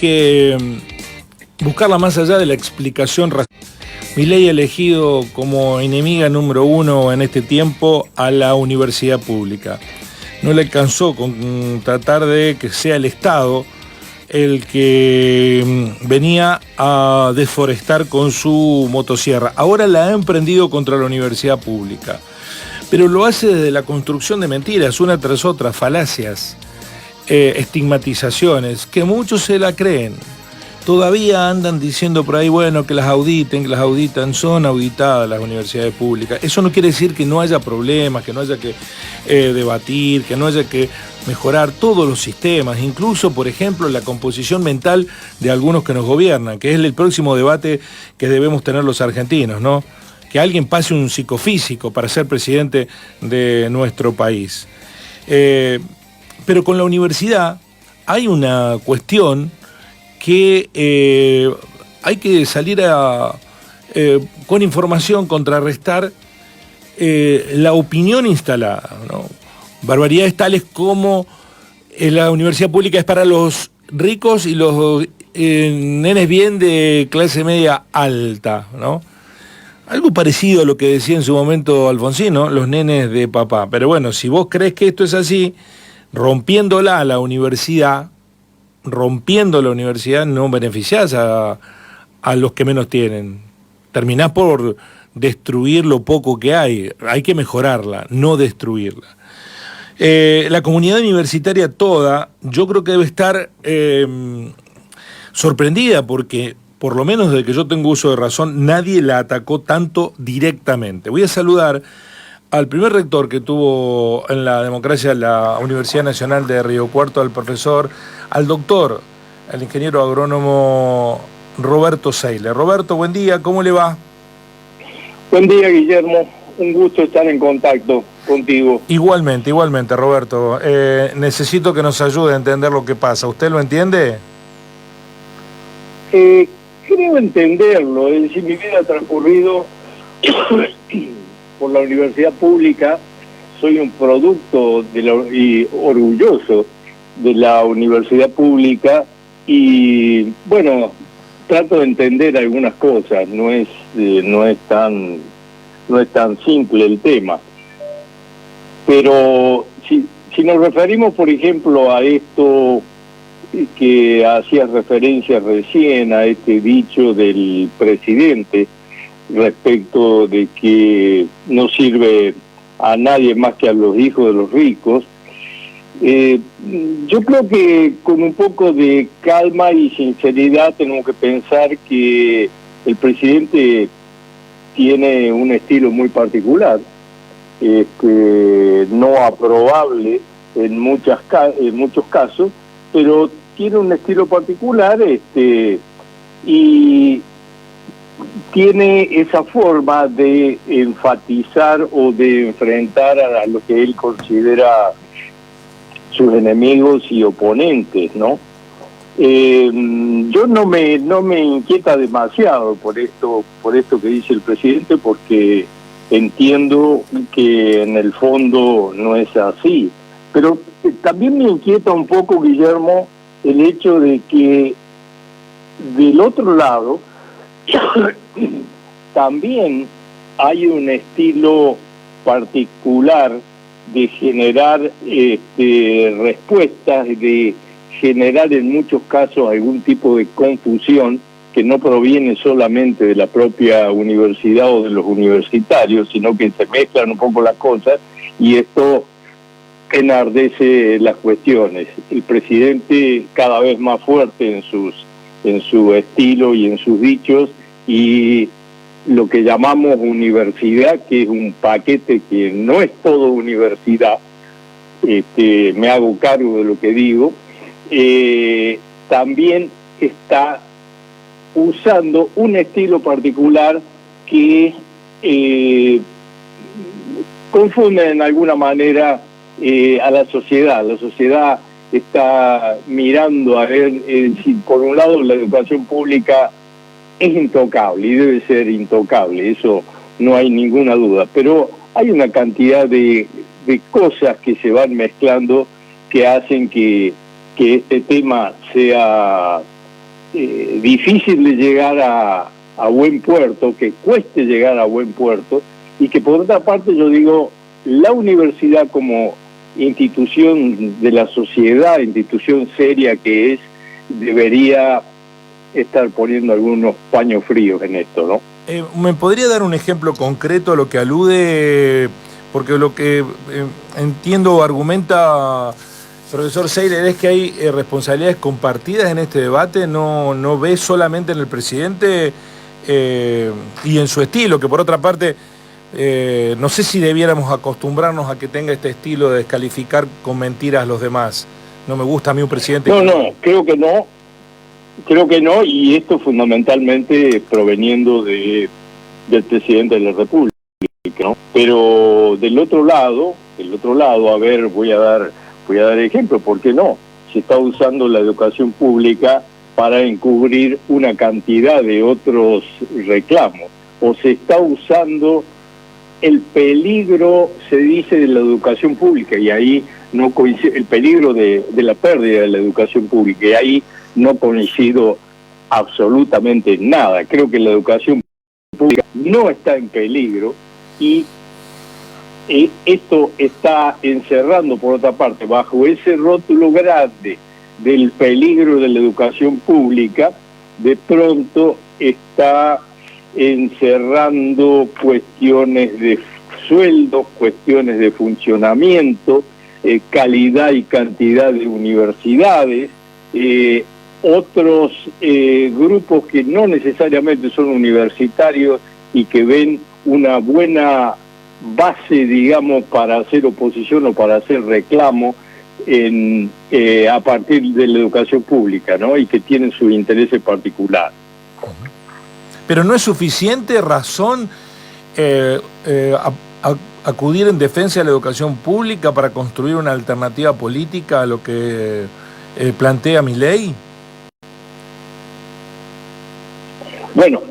que buscarla más allá de la explicación racional. Milei ha elegido como enemiga número uno en este tiempo a la universidad pública. No le alcanzó con tratar de que sea el Estado el que venía a deforestar con su motosierra. Ahora la ha emprendido contra la universidad pública. Pero lo hace desde la construcción de mentiras, una tras otra, falacias, estigmatizaciones, que muchos se la creen. Todavía andan diciendo por ahí, bueno, que las auditen, que las auditan, son auditadas las universidades públicas. Eso no quiere decir que no haya problemas, que no haya que debatir, que no haya que mejorar todos los sistemas, incluso, por ejemplo, la composición mental de algunos que nos gobiernan, que es el próximo debate que debemos tener los argentinos, ¿no? Que alguien pase un psicofísico para ser presidente de nuestro país. Pero con la universidad hay una cuestión que hay que salir con información, contrarrestar la opinión instalada, ¿no? Barbaridades tales como la universidad pública es para los ricos y los nenes bien de clase media alta, ¿no? Algo parecido a lo que decía en su momento Alfonsín, ¿no? Los nenes de papá. Pero bueno, si vos crees que esto es así, rompiendo la universidad no beneficiás a los que menos tienen. Terminás por destruir lo poco que hay. Hay que mejorarla, no destruirla. La comunidad universitaria toda, yo creo que debe estar sorprendida porque, por lo menos desde que yo tengo uso de razón, nadie la atacó tanto directamente. Voy a saludar al primer rector que tuvo en la democracia la Universidad Nacional de Río Cuarto, al doctor, al ingeniero agrónomo Roberto Seile. Roberto, buen día, ¿cómo le va? Buen día, Guillermo. Un gusto estar en contacto contigo. Igualmente, Roberto. Necesito que nos ayude a entender lo que pasa. ¿Usted lo entiende? Creo entenderlo. Es decir, mi vida ha transcurrido por la universidad pública. Soy un producto y orgulloso de la universidad pública y, bueno, trato de entender algunas cosas. No es tan simple el tema. Pero si nos referimos, por ejemplo, a esto que hacías referencia recién, a este dicho del presidente respecto de que no sirve a nadie más que a los hijos de los ricos, yo creo que con un poco de calma y sinceridad tenemos que pensar que el presidente tiene un estilo muy particular, no aprobable en muchos casos, pero tiene un estilo particular y tiene esa forma de enfatizar o de enfrentar a lo que él considera sus enemigos y oponentes, ¿no? Yo no me inquieta demasiado por esto que dice el presidente, porque entiendo que en el fondo no es así. Pero también me inquieta un poco, Guillermo, el hecho de que del otro lado también hay un estilo particular de generar respuestas, de generar en muchos casos algún tipo de confusión que no proviene solamente de la propia universidad o de los universitarios, sino que se mezclan un poco las cosas y esto enardece las cuestiones. El presidente cada vez más fuerte en su estilo y en sus dichos, y lo que llamamos universidad, que es un paquete que no es todo universidad, me hago cargo de lo que digo, también está usando un estilo particular que confunde en alguna manera a la sociedad. La sociedad está mirando a ver si por un lado la educación pública es intocable y debe ser intocable, eso no hay ninguna duda, pero hay una cantidad de cosas que se van mezclando que hacen que este tema sea difícil de llegar a buen puerto, que cueste llegar a buen puerto, y que por otra parte yo digo, la universidad como institución de la sociedad, institución seria que es, debería estar poniendo algunos paños fríos en esto, ¿no? ¿Me podría dar un ejemplo concreto a lo que alude? Porque lo que entiendo o argumenta profesor Seiler es que hay responsabilidades compartidas en este debate, no ve solamente en el presidente y en su estilo, que por otra parte no sé si debiéramos acostumbrarnos a que tenga este estilo de descalificar con mentiras a los demás. No me gusta a mí un presidente... No, creo que no, y esto fundamentalmente proveniendo del presidente de la República, ¿no? Pero del otro lado, a ver, voy a dar ejemplo, ¿por qué no? Se está usando la educación pública para encubrir una cantidad de otros reclamos, o se está usando el peligro, se dice, de la educación pública, y ahí no coincide, el peligro de la pérdida de la educación pública, y ahí no coincido absolutamente nada. Creo que la educación pública no está en peligro, y esto está encerrando, por otra parte, bajo ese rótulo grande del peligro de la educación pública, de pronto está encerrando cuestiones de sueldos, cuestiones de funcionamiento, calidad y cantidad de universidades, otros grupos que no necesariamente son universitarios y que ven una buena base, digamos, para hacer oposición o para hacer reclamo a partir de la educación pública, ¿no? Y que tienen sus intereses particulares. Pero no es suficiente razón acudir en defensa de la educación pública para construir una alternativa política a lo que plantea Milei. Bueno,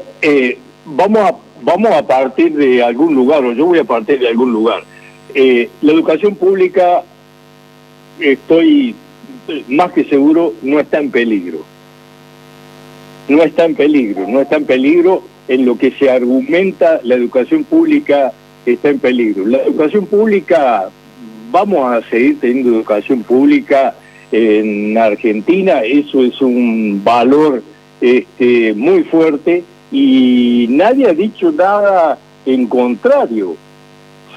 vamos a partir de algún lugar, o yo voy a partir de algún lugar. La educación pública, estoy más que seguro, no está en peligro. No está en peligro en lo que se argumenta. La educación pública está en peligro. La educación pública, vamos a seguir teniendo educación pública en Argentina, eso es un valor muy fuerte, y nadie ha dicho nada en contrario.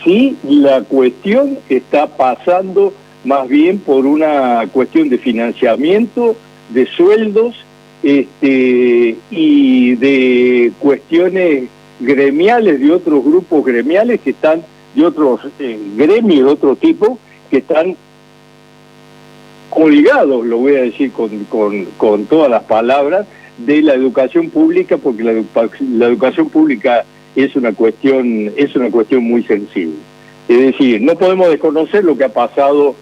Sí, la cuestión está pasando más bien por una cuestión de financiamiento, de sueldos, y de cuestiones gremiales, de otros grupos gremiales que están, de otros gremios de otro tipo, que están colgados, lo voy a decir con todas las palabras, de la educación pública, porque la educación pública es una cuestión muy sensible. Es decir, no podemos desconocer lo que ha pasado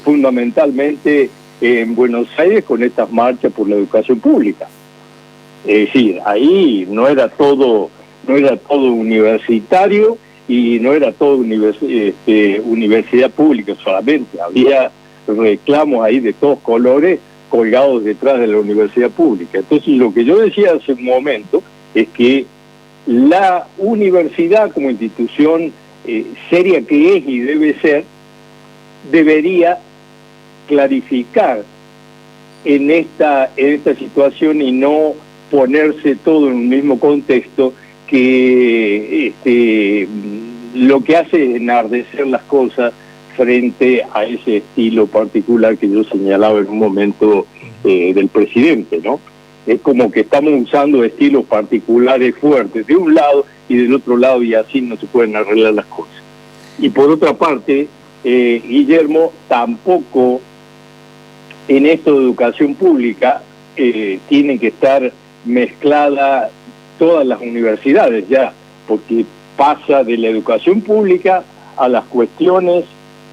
fundamentalmente en Buenos Aires con estas marchas por la educación pública. Es decir, ahí no era todo universitario y no era todo universidad pública solamente, había reclamos ahí de todos colores colgados detrás de la universidad pública. Entonces, lo que yo decía hace un momento es que la universidad como institución seria que es y debe ser, debería clarificar en esta situación y no ponerse todo en un mismo contexto que lo que hace es enardecer las cosas frente a ese estilo particular que yo señalaba en un momento del presidente, ¿no? Es como que estamos usando estilos particulares fuertes de un lado y del otro lado, y así no se pueden arreglar las cosas. Y por otra parte, Guillermo, tampoco en esto de educación pública tienen que estar mezcladas todas las universidades ya, porque pasa de la educación pública a las cuestiones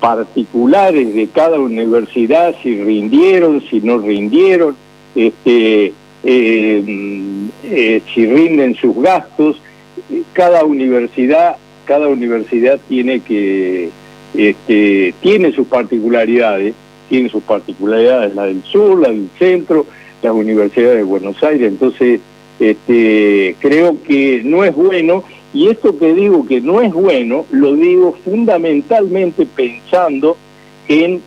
particulares de cada universidad, si rindieron, si no rindieron, si rinden sus gastos. Cada universidad tiene tiene sus particularidades, la del sur, la del centro, las universidades de Buenos Aires. Entonces, creo que no es bueno, y esto que digo que no es bueno, lo digo fundamentalmente pensando en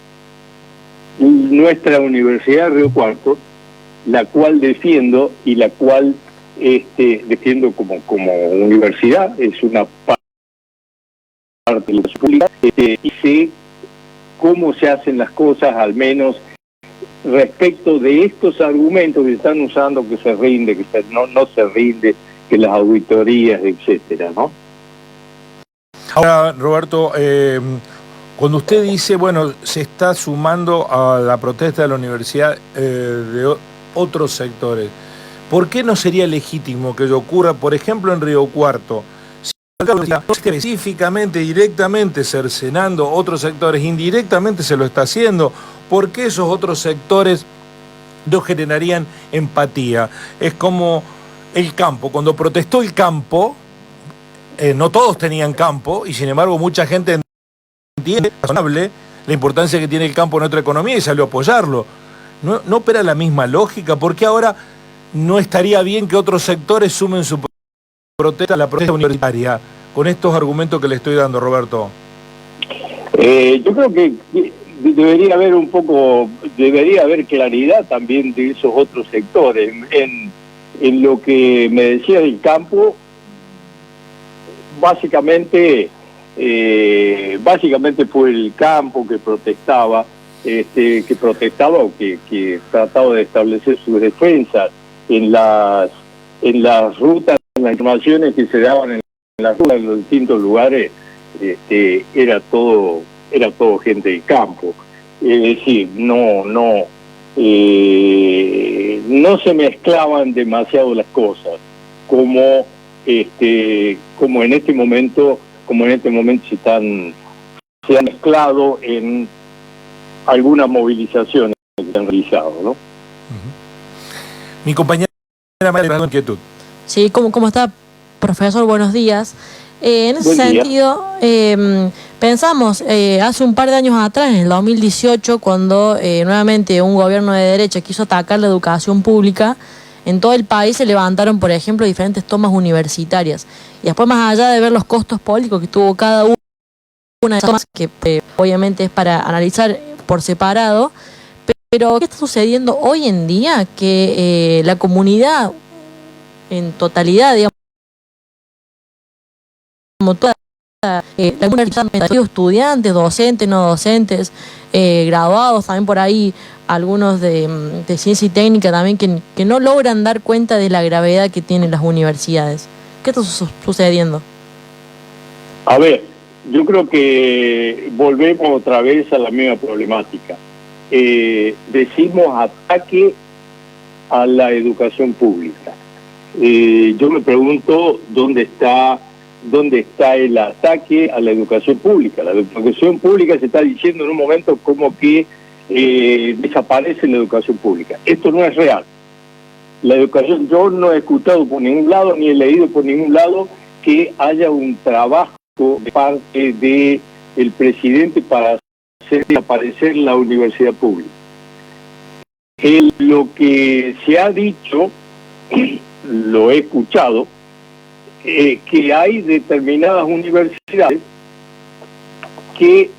nuestra Universidad de Río Cuarto, la cual defiendo y la cual defiendo como universidad, es una parte de la pública, y sé cómo se hacen las cosas, al menos respecto de estos argumentos que están usando, que se rinde, no se rinde, que las auditorías, etcétera, ¿no? Ahora, Roberto, cuando usted dice, bueno, se está sumando a la protesta de la universidad de otros sectores, ¿por qué no sería legítimo que ello ocurra, por ejemplo, en Río Cuarto? Si específicamente, directamente cercenando otros sectores, indirectamente se lo está haciendo, ¿por qué esos otros sectores no generarían empatía? Es como el campo, cuando protestó el campo, no todos tenían campo, y sin embargo mucha gente entiende, razonable, la importancia que tiene el campo en nuestra economía y salió a apoyarlo. ¿No opera la misma lógica? ¿Por qué ahora no estaría bien que otros sectores sumen su protesta a la protesta universitaria con estos argumentos que le estoy dando, Roberto? Yo creo que debería haber claridad también de esos otros sectores. En lo que me decía del campo, básicamente fue el campo que protestaba, o que trataba de establecer sus defensas en las rutas, en las informaciones que se daban en las rutas en los distintos lugares. Era todo gente del campo. Es decir, no se mezclaban demasiado las cosas, como en este momento se han mezclado en algunas movilizaciones que se han realizado, ¿no? Mi compañera María de Inquietud. Sí, ¿cómo está, profesor? Buenos días. En ese sentido, pensamos hace un par de años atrás, en el 2018, cuando nuevamente un gobierno de derecha quiso atacar la educación pública, en todo el país se levantaron, por ejemplo, diferentes tomas universitarias. Y después, más allá de ver los costos políticos que tuvo cada una de esas tomas, que obviamente es para analizar por separado, pero ¿qué está sucediendo hoy en día? Que la comunidad en totalidad, digamos, como toda la comunidad, estudiantes, docentes, no docentes, graduados, también por ahí algunos de ciencia y técnica también, que no logran dar cuenta de la gravedad que tienen las universidades. ¿Qué está sucediendo? A ver, yo creo que volvemos otra vez a la misma problemática. Decimos ataque a la educación pública. Yo me pregunto dónde está el ataque a la educación pública. La educación pública se está diciendo en un momento como que desaparece la educación pública. Esto no es real. La educación, yo no he escuchado por ningún lado, ni he leído por ningún lado que haya un trabajo de parte del presidente para hacer desaparecer la universidad pública. Lo que se ha dicho, lo he escuchado, que hay determinadas universidades que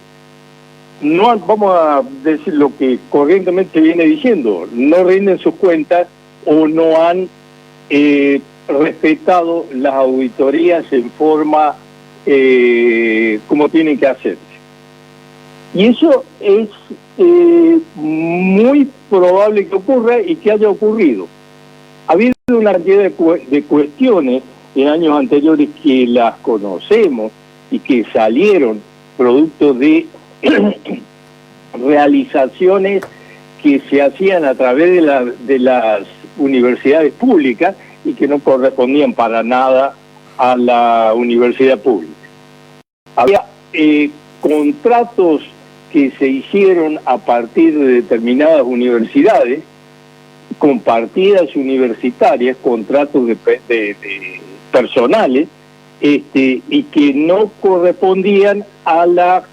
no, vamos a decir lo que corrientemente se viene diciendo, no rinden sus cuentas o no han respetado las auditorías en forma como tienen que hacerse. Y eso es muy probable que ocurra y que haya ocurrido. Ha habido una cantidad de cuestiones en años anteriores que las conocemos y que salieron producto de realizaciones que se hacían a través de las universidades públicas y que no correspondían para nada a la universidad pública. Había contratos que se hicieron a partir de determinadas universidades, con partidas universitarias, contratos de personales, y que no correspondían a la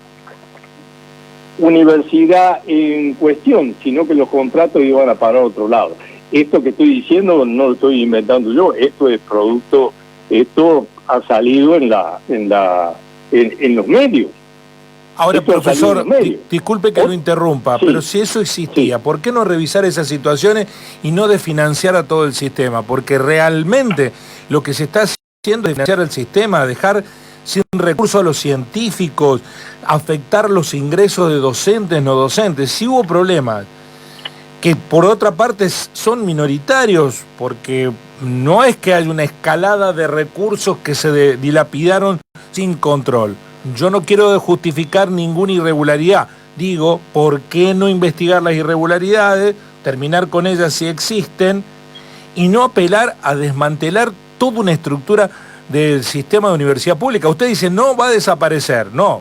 universidad en cuestión, sino que los contratos iban a parar a otro lado. Esto que estoy diciendo no lo estoy inventando yo, esto es producto, esto ha salido en los medios. Ahora, profesor, disculpe que lo interrumpa, sí, pero si eso existía, sí. ¿por qué no revisar esas situaciones y no desfinanciar a todo el sistema? Porque realmente lo que se está haciendo es financiar el sistema, dejar sin recursos a los científicos, afectar los ingresos de docentes, no docentes. Si hubo problemas, que por otra parte son minoritarios, porque no es que haya una escalada de recursos que se dilapidaron sin control. Yo no quiero justificar ninguna irregularidad. Digo, ¿por qué no investigar las irregularidades, terminar con ellas si existen, y no apelar a desmantelar toda una estructura del sistema de universidad pública? Usted dice, no va a desaparecer, no.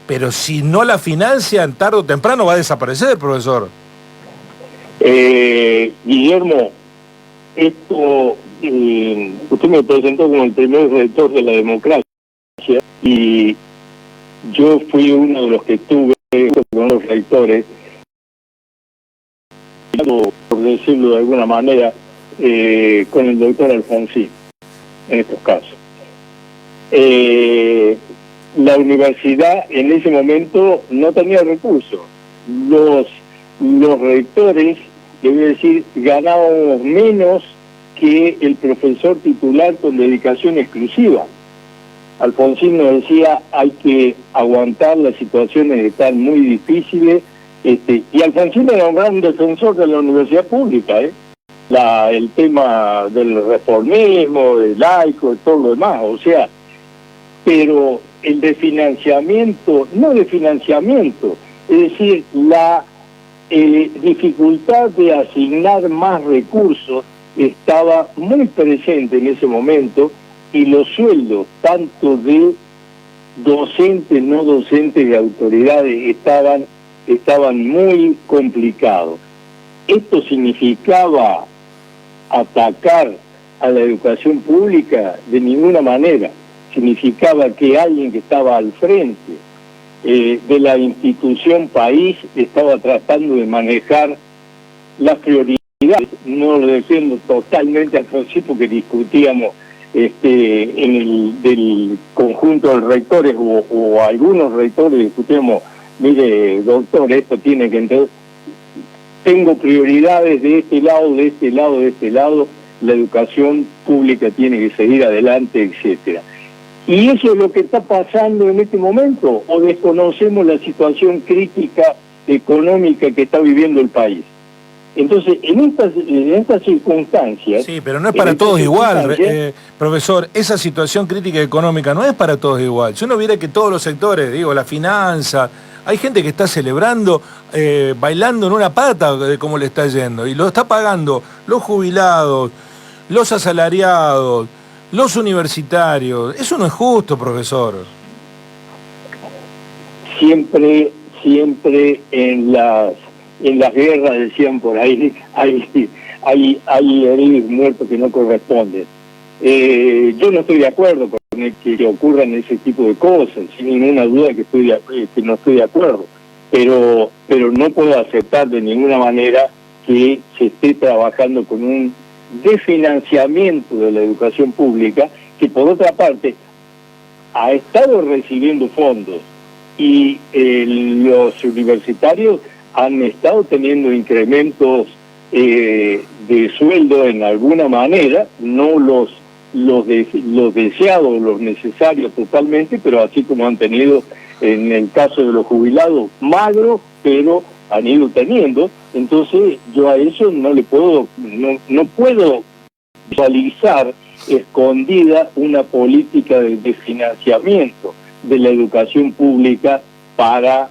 Pero si no la financian, tarde o temprano va a desaparecer, profesor. Guillermo, esto, usted me presentó como el primer rector de la democracia y yo fui uno de los que estuve con los rectores, por decirlo de alguna manera, con el doctor Alfonsín, en estos casos. La universidad en ese momento no tenía recursos. Los rectores, debo decir, ganábamos menos que el profesor titular con dedicación exclusiva. Alfonsín nos decía, hay que aguantar las situaciones están muy difíciles, y Alfonsín era un gran defensor de la universidad pública, el tema del reformismo, del laico, y todo lo demás, o sea, pero el de financiamiento, no de financiamiento, es decir, la dificultad de asignar más recursos estaba muy presente en ese momento, y los sueldos, tanto de docentes, no docentes, de autoridades, estaban muy complicados. Esto significaba atacar a la educación pública de ninguna manera. Significaba que alguien que estaba al frente de la institución país estaba tratando de manejar las prioridades. No lo defiendo totalmente al principio, que discutíamos en el del conjunto de rectores o algunos rectores discutíamos, mire doctor, esto tiene que entender, tengo prioridades de este lado, de este lado, de este lado, la educación pública tiene que seguir adelante, etcétera. Y eso es lo que está pasando en este momento, o desconocemos la situación crítica económica que está viviendo el país. Entonces, en estas circunstancias... Sí, pero no es para todos igual, profesor. Esa situación crítica económica no es para todos igual. Si uno viera que todos los sectores, digo, la finanza, hay gente que está celebrando, bailando en una pata de cómo le está yendo, y lo está pagando los jubilados, los asalariados, los universitarios. Eso no es justo, profesor. Siempre en las guerras, decían por ahí, hay heridos muertos que no corresponden. Yo no estoy de acuerdo con que ocurran ese tipo de cosas, sin ninguna duda que no estoy de acuerdo, pero no puedo aceptar de ninguna manera que se esté trabajando con un desfinanciamiento de la educación pública, que por otra parte ha estado recibiendo fondos, y los universitarios han estado teniendo incrementos de sueldo en alguna manera, no los deseados, los necesarios totalmente, pero así como han tenido en el caso de los jubilados, magros, pero han ido teniendo. Entonces yo a eso no puedo visualizar escondida una política de financiamiento de la educación pública para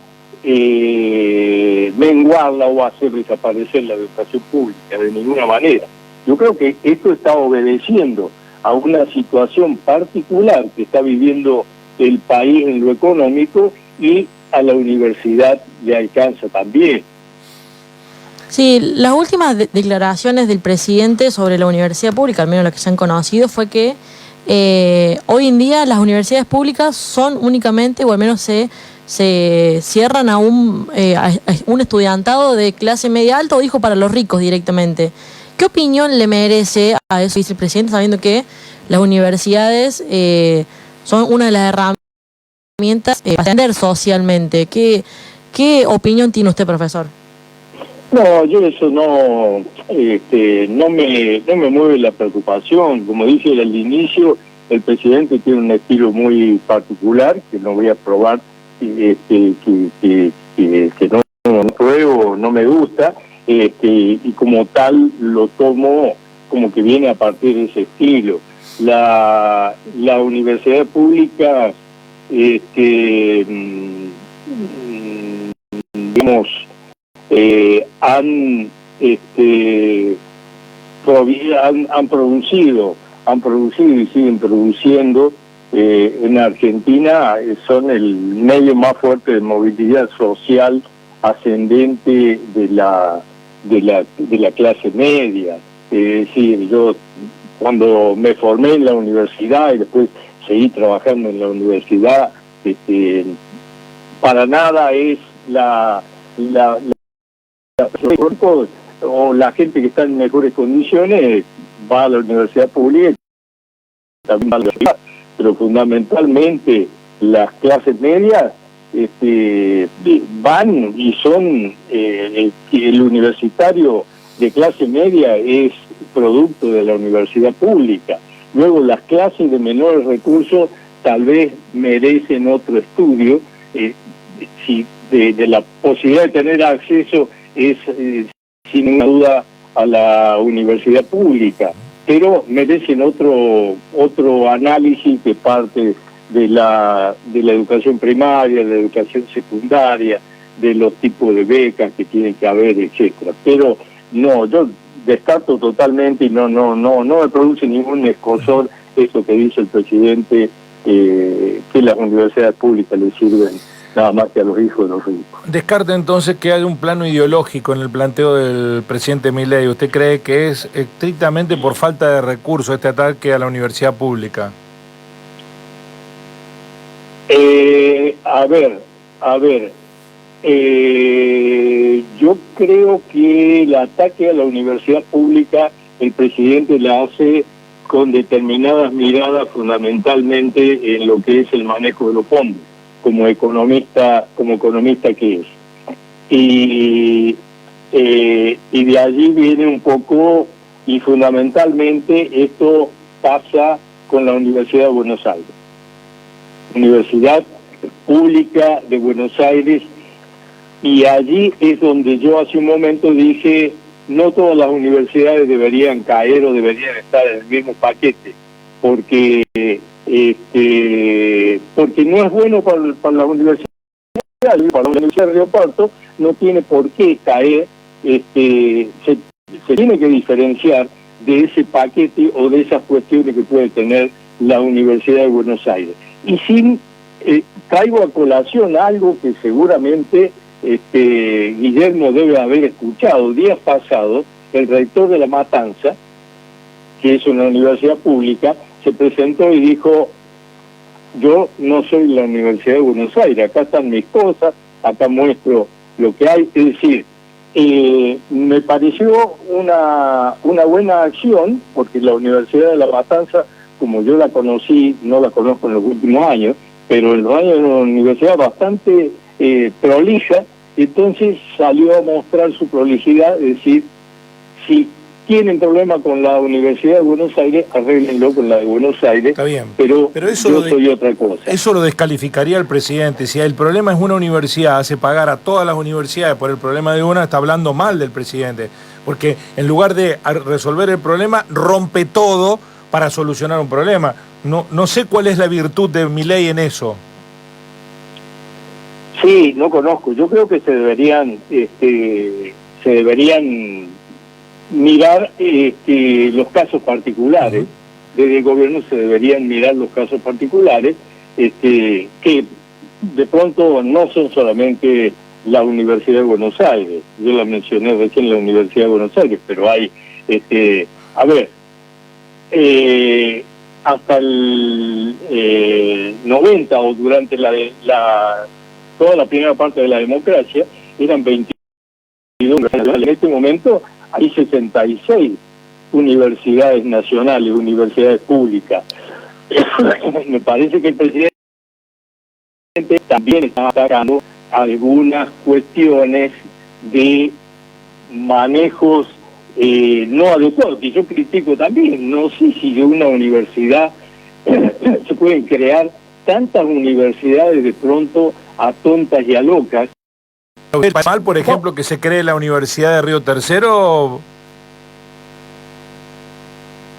menguarla o hacer desaparecer la educación pública, de ninguna manera. Yo creo que esto está obedeciendo a una situación particular que está viviendo el país en lo económico, y a la universidad le alcanza también. Sí, las últimas declaraciones del presidente sobre la universidad pública, al menos las que se han conocido, fue que hoy en día las universidades públicas son únicamente, o al menos se cierran a un estudiantado de clase media alta, o dijo para los ricos directamente, ¿Qué opinión le merece a ese vicepresidente sabiendo que las universidades son una de las herramientas para ascender socialmente? ¿Qué opinión tiene usted, profesor? No, yo eso no me mueve la preocupación. Como dije al inicio, el presidente tiene un estilo muy particular que no voy a probar, que no pruebo, no me gusta, y como tal lo tomo como que viene a partir de ese estilo. La universidad pública, digamos, han producido y siguen produciendo en Argentina, son el medio más fuerte de movilidad social ascendente de la clase media. Es decir, yo cuando me formé en la universidad y después seguí trabajando en la universidad, para nada es o la gente que está en mejores condiciones va a la universidad pública, también va a la universidad, pero fundamentalmente las clases medias van y son, el universitario de clase media es producto de la universidad pública. Luego las clases de menores recursos tal vez merecen otro estudio, si de la posibilidad de tener acceso es sin duda a la universidad pública, pero merecen otro análisis que parte de la educación primaria, de la educación secundaria, de los tipos de becas que tienen que haber, etcétera. Pero no, yo descarto totalmente y no me produce ningún escozor eso que dice el presidente, que las universidades públicas le sirven nada más que a los hijos de los ricos. Descarta entonces que hay un plano ideológico en el planteo del presidente Milei. ¿Usted cree que es estrictamente por falta de recursos este ataque a la universidad pública? Yo creo que el ataque a la universidad pública el presidente la hace con determinadas miradas, fundamentalmente en lo que es el manejo de los fondos, como economista que es. Y de allí viene un poco, y fundamentalmente esto pasa con la Universidad de Buenos Aires. Universidad Pública de Buenos Aires, y allí es donde yo hace un momento dije, no todas las universidades deberían caer o deberían estar en el mismo paquete, porque no es bueno para la universidad, para la Universidad de Río Cuarto no tiene por qué caer, se tiene que diferenciar de ese paquete o de esas cuestiones que puede tener la Universidad de Buenos Aires. Y sin traigo a colación algo que seguramente Guillermo debe haber escuchado. Días pasados, el rector de La Matanza, que es una universidad pública, se presentó y dijo, yo no soy la Universidad de Buenos Aires, acá están mis cosas, acá muestro lo que hay. Es decir, me pareció una buena acción, porque la Universidad de La Matanza, como yo la conocí, no la conozco en los últimos años, pero en los años era una universidad bastante prolija, entonces salió a mostrar su prolijidad, es decir, si tienen problema con la Universidad de Buenos Aires, arréglenlo con la de Buenos Aires. Está bien, pero eso yo soy otra cosa. Eso lo descalificaría el presidente. Si el problema es una universidad, hace pagar a todas las universidades por el problema de una, está hablando mal del presidente. Porque en lugar de resolver el problema, rompe todo para solucionar un problema. No sé cuál es la virtud de Milei en eso. Sí, no conozco. Yo creo que se deberían mirar los casos particulares. Desde el gobierno se deberían mirar los casos particulares, que de pronto no son solamente la Universidad de Buenos Aires. Yo la mencioné recién, la Universidad de Buenos Aires, pero hay, hasta el 90 o durante toda la primera parte de la democracia eran 22. En este momento hay 66 universidades nacionales, universidades públicas. Me parece que el presidente también está atacando algunas cuestiones de manejos no adecuados, que yo critico también. No sé si de una universidad se pueden crear tantas universidades de pronto a tontas y a locas. ¿Es mal, por ejemplo, que se cree la Universidad de Río Tercero?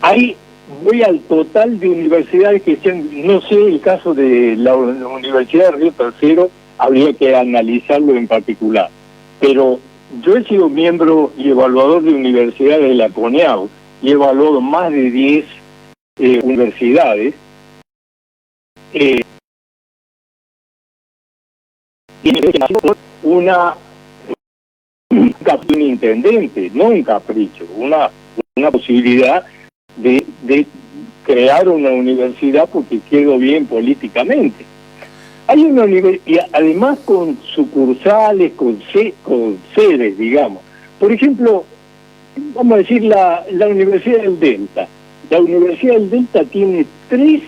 Ahí voy al total de universidades que sean, no sé el caso de la Universidad de Río Tercero, habría que analizarlo en particular. Pero yo he sido miembro y evaluador de universidades de la CONEAU y he evaluado más de 10 universidades. Un intendente, no un capricho, una posibilidad de crear una universidad porque quedó bien políticamente. Hay una universidad, además con sucursales, con sedes, digamos. Por ejemplo, vamos a decir la Universidad del Delta. La Universidad del Delta tiene 3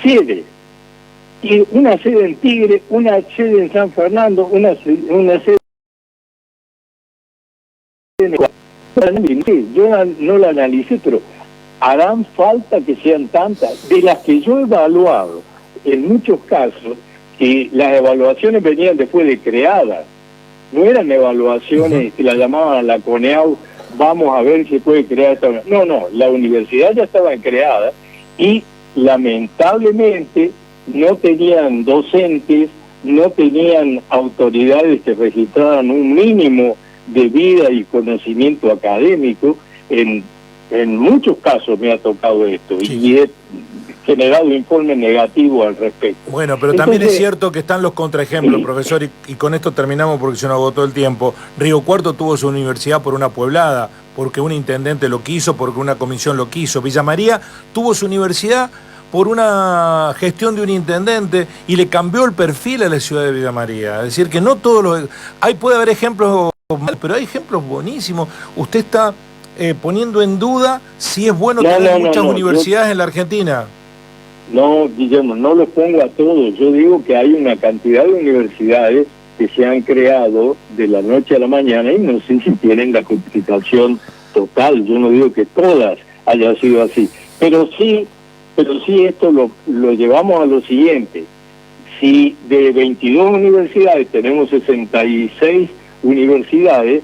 sedes. Y una sede en Tigre, una sede en San Fernando, una sede en... Yo no la analicé, pero harán falta que sean tantas. De las que yo he evaluado, en muchos casos, que las evaluaciones venían después de creadas. No eran evaluaciones que la llamaban a la CONEAU, vamos a ver si puede crear esta... No, la universidad ya estaba creada y lamentablemente no tenían docentes, no tenían autoridades que registraran un mínimo de vida y conocimiento académico. En muchos casos me ha tocado esto, sí. Y he generado informes negativos al respecto. Bueno, pero también es cierto que están los contraejemplos, profesor, y con esto terminamos porque se nos agotó el tiempo. Río Cuarto tuvo su universidad por una pueblada, porque un intendente lo quiso, porque una comisión lo quiso. Villa María tuvo su universidad por una gestión de un intendente y le cambió el perfil a la ciudad de Villa María. Es decir, que no todos los... puede haber ejemplos mal, pero hay ejemplos buenísimos. Usted está poniendo en duda si es bueno tener muchas universidades en la Argentina. No, Guillermo, no los pongo a todos. Yo digo que hay una cantidad de universidades que se han creado de la noche a la mañana y no sé si tienen la codificación total. Yo no digo que todas hayan sido así, pero sí esto lo llevamos a lo siguiente. Si de 22 universidades tenemos 66 universidades,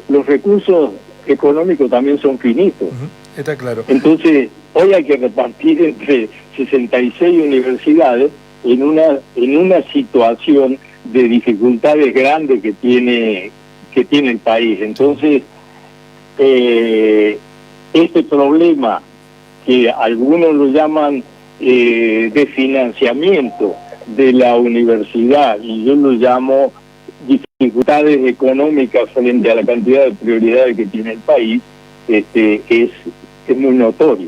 los recursos económicos también son finitos. Está claro. Entonces, hoy hay que repartir entre 66 universidades en una situación de dificultades grandes que tiene el país. Entonces, este problema que algunos lo llaman de financiamiento de la universidad, y yo lo llamo dificultades económicas frente a la cantidad de prioridades que tiene el país, es muy notorio.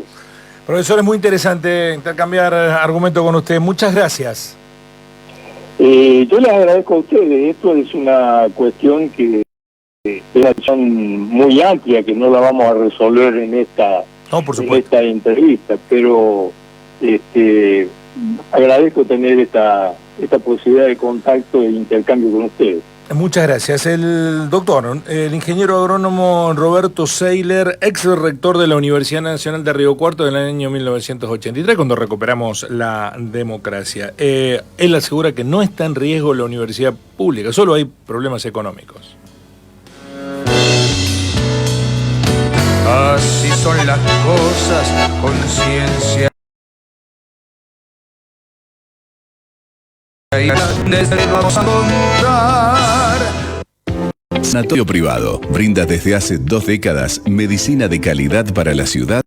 Profesor, es muy interesante intercambiar argumentos con usted. Muchas gracias. Yo les agradezco a ustedes. Esto es una cuestión que es una cuestión muy amplia, que no la vamos a resolver en esta entrevista, pero agradezco tener esta posibilidad de contacto e intercambio con ustedes. Muchas gracias. El doctor, el ingeniero agrónomo Roberto Seiler, ex rector de la Universidad Nacional de Río Cuarto del año 1983, cuando recuperamos la democracia. Él asegura que no está en riesgo la universidad pública, solo hay problemas económicos. Así son las cosas, conciencia. Vamos a encontrar. Sanatorio Privado brinda desde hace 2 décadas medicina de calidad para la ciudad.